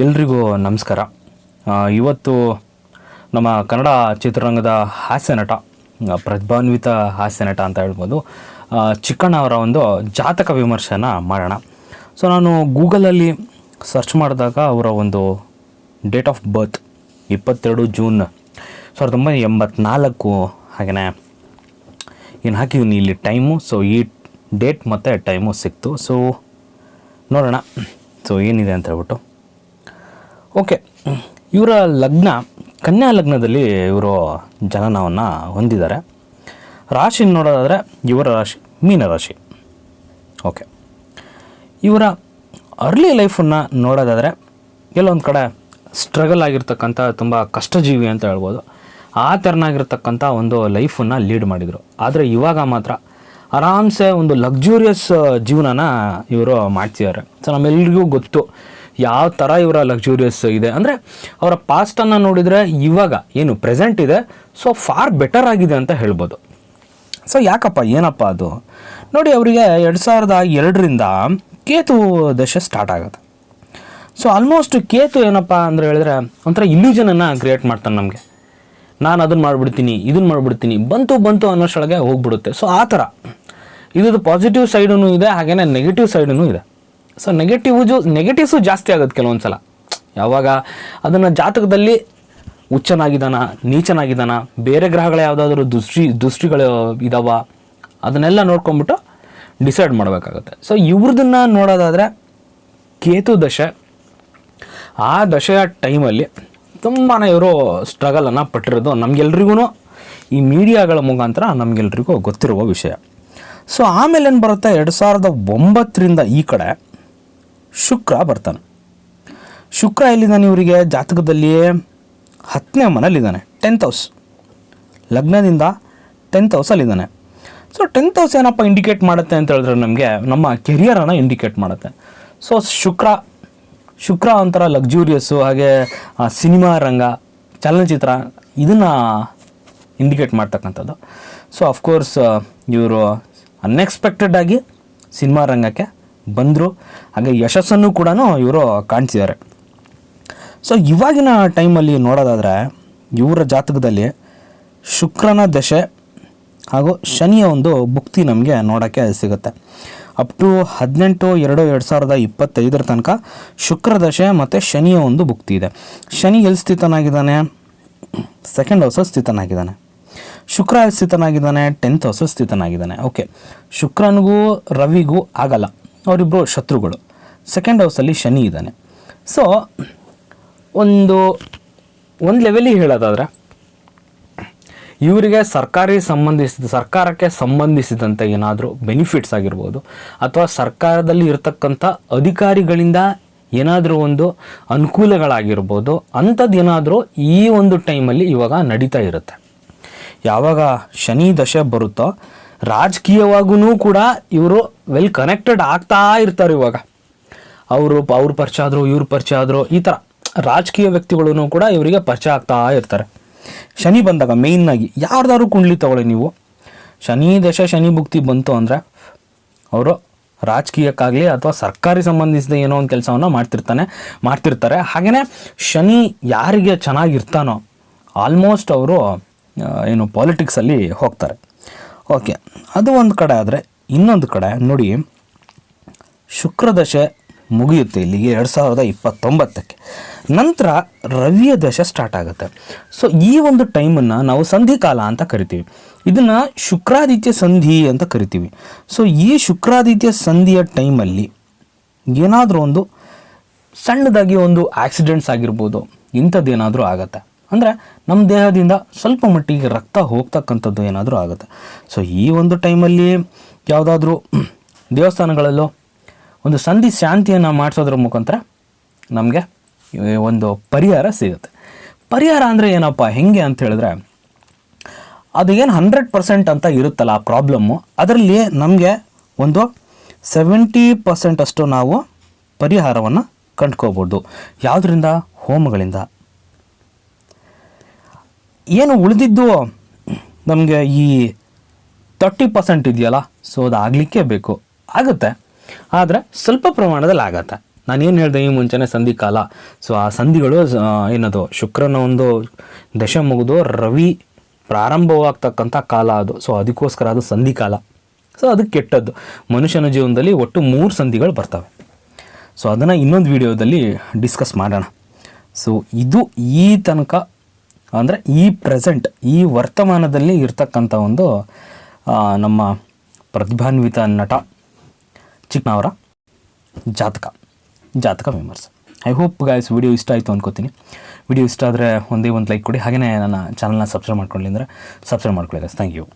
ಎಲ್ರಿಗೂ ನಮಸ್ಕಾರ. ಇವತ್ತು ನಮ್ಮ ಕನ್ನಡ ಚಿತ್ರರಂಗದ ಹಾಸ್ಯ ನಟ, ಪ್ರತಿಭಾನ್ವಿತ ಹಾಸ್ಯ ನಟ ಅಂತ ಹೇಳ್ಬೋದು, ಚಿಕ್ಕಣ್ಣ ಅವರ ಒಂದು ಜಾತಕ ವಿಮರ್ಶೆನ ಮಾಡೋಣ. ಸೊ ನಾನು ಗೂಗಲಲ್ಲಿ ಸರ್ಚ್ ಮಾಡಿದಾಗ ಅವರ ಒಂದು ಡೇಟ್ ಆಫ್ ಬರ್ತ್ 22 ಜೂನ್ 1984 ಹಾಗೆಯೇ ಏನು ಹಾಕಿದ್ದೀನಿ ಇಲ್ಲಿ ಟೈಮು. ಸೊ ಈ ಡೇಟ್ ಮತ್ತು ಟೈಮು ಸಿಕ್ತು. ಸೊ ನೋಡೋಣ ಸೊ ಏನಿದೆ ಅಂತ ಹೇಳ್ಬಿಟ್ಟು. ಓಕೆ, ಇವರ ಲಗ್ನ ಕನ್ಯಾ ಲಗ್ನದಲ್ಲಿ ಇವರು ಜನನವನ್ನು ಹೊಂದಿದ್ದಾರೆ. ರಾಶಿ ನೋಡೋದಾದರೆ ಇವರ ರಾಶಿ ಮೀನರಾಶಿ. ಓಕೆ, ಇವರ ಅರ್ಲಿ ಲೈಫನ್ನು ನೋಡೋದಾದರೆ ಕೆಲವೊಂದು ಕಡೆ ಸ್ಟ್ರಗಲ್ ಆಗಿರ್ತಕ್ಕಂಥ ತುಂಬ ಕಷ್ಟಜೀವಿ ಅಂತ ಹೇಳ್ಬೋದು. ಆ ಥರನಾಗಿರ್ತಕ್ಕಂಥ ಒಂದು ಲೈಫನ್ನು ಲೀಡ್ ಮಾಡಿದರು. ಆದರೆ ಇವಾಗ ಮಾತ್ರ ಆರಾಮ್ಸೆ ಒಂದು ಲಕ್ಸುರಿಯಸ್ ಜೀವನನ ಇವರು ಮಾಡ್ತಿದ್ದಾರೆ. ಸೊ ನಮ್ಮೆಲ್ಲರಿಗೂ ಗೊತ್ತು ಯಾವ ಥರ ಇವರ ಲಕ್ಸುರಿಯಸ್ ಇದೆ ಅಂದರೆ, ಅವರ ಪಾಸ್ಟನ್ನು ನೋಡಿದರೆ ಇವಾಗ ಏನು ಪ್ರೆಸೆಂಟ್ ಇದೆ ಸೊ ಫಾರ್ ಬೆಟರ್ ಆಗಿದೆ ಅಂತ ಹೇಳ್ಬೋದು. ಸೊ ಯಾಕಪ್ಪ, ಏನಪ್ಪ ಅದು ನೋಡಿ, ಅವರಿಗೆ 2002ರಿಂದ ಕೇತು ದಶೆ ಸ್ಟಾರ್ಟ್ ಆಗುತ್ತೆ. ಸೊ ಆಲ್ಮೋಸ್ಟ್ ಕೇತು ಏನಪ್ಪ ಅಂದರೆ ಹೇಳಿದ್ರೆ ಒಂಥರ ಇಲ್ಯೂಷನನ್ನು ಕ್ರಿಯೇಟ್ ಮಾಡ್ತಾನೆ ನಮಗೆ. ನಾನು ಅದನ್ನು ಮಾಡಿಬಿಡ್ತೀನಿ, ಇದನ್ನು ಮಾಡಿಬಿಡ್ತೀನಿ, ಬಂತು ಅನ್ನೋಷ್ಟೊಳಗೆ ಹೋಗ್ಬಿಡುತ್ತೆ. ಸೊ ಆ ಥರ ಇದು ಪಾಸಿಟಿವ್ ಸೈಡೂ ಇದೆ, ಹಾಗೆಯೇ ನೆಗೆಟಿವ್ ಸೈಡೂ ಇದೆ. ಸೊ ನೆಗೆಟಿವ್ಸು ಜಾಸ್ತಿ ಆಗುತ್ತೆ ಕೆಲವೊಂದು ಸಲ. ಯಾವಾಗ ಅದನ್ನು ಜಾತಕದಲ್ಲಿ ಉಚ್ಚನಾಗಿದ್ದಾನ, ನೀಚನಾಗಿದ್ದಾನ, ಬೇರೆ ಗ್ರಹಗಳ ಯಾವುದಾದ್ರೂ ದೃಷ್ಟಿಗಳು ಇದಾವ, ಅದನ್ನೆಲ್ಲ ನೋಡ್ಕೊಂಬಿಟ್ಟು ಡಿಸೈಡ್ ಮಾಡಬೇಕಾಗುತ್ತೆ. ಸೊ ಇವ್ರದನ್ನು ನೋಡೋದಾದರೆ ಕೇತು ದಶೆ, ಆ ದಶೆಯ ಟೈಮಲ್ಲಿ ತುಂಬಾ ಇವರು ಸ್ಟ್ರಗಲನ್ನು ಪಟ್ಟಿರೋದು ನಮಗೆಲ್ರಿಗೂ ಈ ಮೀಡಿಯಾಗಳ ಮುಖಾಂತರ ನಮಗೆಲ್ರಿಗೂ ಗೊತ್ತಿರುವ ವಿಷಯ. ಸೊ ಆಮೇಲೆ ಏನು ಬರುತ್ತೆ, 2009ರಿಂದ ಈ ಕಡೆ ಶುಕ್ರ ಬರ್ತಾನೆ. ಶುಕ್ರ ಎಲ್ಲಿದ್ದಾನೆ ಇವರಿಗೆ ಜಾತಕದಲ್ಲಿ 10ನೇ ಮನೇಲಿದ್ದಾನೆ, 10th ಹೌಸ್. ಲಗ್ನದಿಂದ 10th ಹೌಸಲ್ಲಿದ್ದಾನೆ. ಸೊ 10th ಹೌಸ್ ಏನಪ್ಪ ಇಂಡಿಕೇಟ್ ಮಾಡುತ್ತೆ ಅಂತ ಹೇಳಿದ್ರೆ ನಮಗೆ ನಮ್ಮ ಕೆರಿಯರನ್ನು ಇಂಡಿಕೇಟ್ ಮಾಡುತ್ತೆ. ಸೊ ಶುಕ್ರ ಒಂಥರ ಲಕ್ಸುರಿಯಸ್ಸು, ಹಾಗೆ ಸಿನಿಮಾ ರಂಗ, ಚಲನಚಿತ್ರ ಇದನ್ನು ಇಂಡಿಕೇಟ್ ಮಾಡ್ತಕ್ಕಂಥದ್ದು. ಸೊ ಅಫ್ಕೋರ್ಸ್ ಇವರು ಅನ್ಎಕ್ಸ್ಪೆಕ್ಟೆಡ್ ಆಗಿ ಸಿನಿಮಾ ರಂಗಕ್ಕೆ ಬಂದರು, ಹಾಗೆ ಯಶಸ್ಸನ್ನು ಕೂಡ ಇವರು ಕಾಣಿಸಿದ್ದಾರೆ. ಸೊ ಇವಾಗಿನ ಟೈಮಲ್ಲಿ ನೋಡೋದಾದರೆ ಇವರ ಜಾತಕದಲ್ಲಿ ಶುಕ್ರನ ದಶೆ ಹಾಗೂ ಶನಿಯ ಒಂದು ಭುಕ್ತಿ ನಮಗೆ ನೋಡೋಕ್ಕೆ ಸಿಗುತ್ತೆ. ಅಪ್ ಟು 18/2/2025 ತನಕ ಶುಕ್ರ ದಶೆ ಮತ್ತು ಶನಿಯ ಒಂದು ಭುಕ್ತಿ ಇದೆ. ಶನಿ ಎಲ್ಲಿ ಸ್ಥಿತನಾಗಿದ್ದಾನೆ, 2nd ಹೌಸಲ್ಲಿ ಸ್ಥಿತನಾಗಿದ್ದಾನೆ. ಶುಕ್ರ ಎಲ್ಲಿ ಸ್ಥಿತನಾಗಿದ್ದಾನೆ, 10th ಹೌಸಲ್ಲಿ ಸ್ಥಿತನಾಗಿದ್ದಾನೆ. ಓಕೆ, ಶುಕ್ರನಿಗೂ ರವಿಗೂ ಆಗಲ್ಲ, ಅವರಿಬ್ಬರು ಶತ್ರುಗಳು. 2nd ಹೌಸಲ್ಲಿ ಶನಿ ಇದ್ದಾನೆ. ಸೊ ಒಂದು ಲೆವೆಲಿಗೆ ಹೇಳೋದಾದರೆ ಇವರಿಗೆ ಸರ್ಕಾರಕ್ಕೆ ಸಂಬಂಧಿಸಿದಂಥ ಏನಾದರೂ ಬೆನಿಫಿಟ್ಸ್ ಆಗಿರ್ಬೋದು, ಅಥವಾ ಸರ್ಕಾರದಲ್ಲಿ ಇರತಕ್ಕಂಥ ಅಧಿಕಾರಿಗಳಿಂದ ಏನಾದರೂ ಒಂದು ಅನುಕೂಲಗಳಾಗಿರ್ಬೋದು, ಅಂಥದ್ದು ಏನಾದರೂ ಈ ಒಂದು ಟೈಮಲ್ಲಿ ಇವಾಗ ನಡೀತಾ ಇರುತ್ತೆ. ಯಾವಾಗ ಶನಿ ದಶೆ ಬರುತ್ತೋ ರಾಜಕೀಯವಾಗೂ ಕೂಡ ಇವರು ವೆಲ್ ಕನೆಕ್ಟೆಡ್ ಆಗ್ತಾ ಇರ್ತಾರೆ. ಇವಾಗ ಅವ್ರ ಪರಿಚಯ ಆದರು, ಇವ್ರ ಪರಿಚಯ ಆದರು, ಈ ಥರ ರಾಜಕೀಯ ವ್ಯಕ್ತಿಗಳೂ ಕೂಡ ಇವರಿಗೆ ಪರಿಚಯ ಆಗ್ತಾ ಇರ್ತಾರೆ. ಶನಿ ಬಂದಾಗ ಮೇಯ್ನಾಗಿ ಯಾರ್ದಾದ್ರು ಕುಂಡ್ಲಿ ತಗೊಳ್ಳಿ ನೀವು, ಶನಿ ದಶೆ ಶನಿ ಭುಕ್ತಿ ಬಂತು ಅಂದರೆ ಅವರು ರಾಜಕೀಯಕ್ಕಾಗಲಿ ಅಥವಾ ಸರ್ಕಾರಿ ಸಂಬಂಧಿಸಿದ ಏನೋ ಒಂದು ಕೆಲಸವನ್ನು ಮಾಡ್ತಿರ್ತಾರೆ. ಹಾಗೆಯೇ ಶನಿ ಯಾರಿಗೆ ಚೆನ್ನಾಗಿರ್ತಾನೋ ಆಲ್ಮೋಸ್ಟ್ ಅವರು ಏನು ಪಾಲಿಟಿಕ್ಸಲ್ಲಿ ಹೋಗ್ತಾರೆ. ಓಕೆ, ಅದು ಒಂದು ಕಡೆ. ಆದರೆ ಇನ್ನೊಂದು ಕಡೆ ನೋಡಿ, ಶುಕ್ರದಶೆ ಮುಗಿಯುತ್ತೆ ಇಲ್ಲಿಗೆ 2029ಕ್ಕೆ. ನಂತರ ರವಿಯ ದಶೆ ಸ್ಟಾರ್ಟ್ ಆಗುತ್ತೆ. ಸೊ ಈ ಒಂದು ಟೈಮನ್ನು ನಾವು ಸಂಧಿಕಾಲ ಅಂತ ಕರಿತೀವಿ. ಇದನ್ನು ಶುಕ್ರಾದಿತ್ಯ ಸಂಧಿ ಅಂತ ಕರಿತೀವಿ. ಸೊ ಈ ಶುಕ್ರಾದಿತ್ಯ ಸಂಧಿಯ ಟೈಮಲ್ಲಿ ಏನಾದರೂ ಒಂದು ಸಣ್ಣದಾಗಿ ಒಂದು ಆಕ್ಸಿಡೆಂಟ್ಸ್ ಆಗಿರ್ಬೋದು, ಇಂಥದ್ದೇನಾದರೂ ಆಗುತ್ತೆ. ಅಂದರೆ ನಮ್ಮ ದೇಹದಿಂದ ಸ್ವಲ್ಪ ಮಟ್ಟಿಗೆ ರಕ್ತ ಹೋಗ್ತಕ್ಕಂಥದ್ದು ಏನಾದರೂ ಆಗುತ್ತೆ. ಸೊ ಈ ಒಂದು ಟೈಮಲ್ಲಿ ಯಾವುದಾದ್ರೂ ದೇವಸ್ಥಾನಗಳಲ್ಲೋ ಒಂದು ಸಂಧಿ ಶಾಂತಿಯನ್ನು ಮಾಡಿಸೋದ್ರ ಮುಖಾಂತರ ನಮಗೆ ಒಂದು ಪರಿಹಾರ ಸಿಗುತ್ತೆ. ಪರಿಹಾರ ಅಂದರೆ ಏನಪ್ಪ, ಹೆಂಗೆ ಅಂತ ಹೇಳಿದ್ರೆ, ಅದು ಏನು 100% ಅಂತ ಇರುತ್ತಲ್ಲ ಆ ಪ್ರಾಬ್ಲಮ್ಮು, ಅದರಲ್ಲಿ ನಮಗೆ ಒಂದು 70% ಅಷ್ಟು ನಾವು ಪರಿಹಾರವನ್ನು ಕಂಡ್ಕೋಬೋದು. ಯಾವುದರಿಂದ? ಹೋಮಗಳಿಂದ. ಏನು ಉಳಿದಿದ್ದು ನಮಗೆ ಈ 30% ಇದೆಯಲ್ಲ, ಸೊ ಅದು ಆಗಲಿಕ್ಕೆ ಬೇಕು, ಆಗುತ್ತೆ, ಆದರೆ ಸ್ವಲ್ಪ ಪ್ರಮಾಣದಲ್ಲಿ ಆಗತ್ತೆ. ನಾನೇನು ಹೇಳಿದೆ ಈ ಮುಂಚೆನೇ ಸಂಧಿ ಕಾಲ. ಸೊ ಆ ಸಂಧಿಗಳು ಏನದು ಶುಕ್ರನ ಒಂದು ದಶೆ ಮುಗಿದು ರವಿ ಪ್ರಾರಂಭವಾಗ್ತಕ್ಕಂಥ ಕಾಲ ಅದು. ಸೊ ಅದಕ್ಕೋಸ್ಕರ ಅದು ಸಂಧಿ ಕಾಲ. ಸೊ ಅದಕ್ಕೆ ಕೆಟ್ಟದ್ದು. ಮನುಷ್ಯನ ಜೀವನದಲ್ಲಿ ಒಟ್ಟು 3 ಸಂಧಿಗಳು ಬರ್ತವೆ. ಸೊ ಅದನ್ನು ಇನ್ನೊಂದು ವಿಡಿಯೋದಲ್ಲಿ ಡಿಸ್ಕಸ್ ಮಾಡೋಣ. ಸೊ ಇದು ಈ ತನಕ ಅಂದರೆ ಈ ಪ್ರೆಸೆಂಟ್ ಈ ವರ್ತಮಾನದಲ್ಲಿ ಇರ್ತಕ್ಕಂಥ ಒಂದು ನಮ್ಮ ಪ್ರತಿಭಾನ್ವಿತ ನಟ ಚಿಕ್ಕನವರ ಜಾತಕ ವಿಮರ್ಶೆ. ಐ ಹೋಪ್ ಗಾಯ್ಸ್ ವಿಡಿಯೋ ಇಷ್ಟ ಆಯಿತು ಅನ್ಕೋತೀನಿ. ವಿಡಿಯೋ ಇಷ್ಟ ಆದರೆ ಒಂದೇ ಒಂದು ಲೈಕ್ ಕೊಡಿ. ಹಾಗೆಯೇ ನನ್ನ ಚಾನಲ್ನ ಸಬ್ಸ್ಕ್ರೈಬ್ ಮಾಡ್ಕೊಳ್ಳಿ ಅಂದರೆ ಸಬ್ಸ್ಕ್ರೈಬ್ ಮಾಡ್ಕೊಳ್ಳಿ ಗಾಯ್ಸ್. Thank you.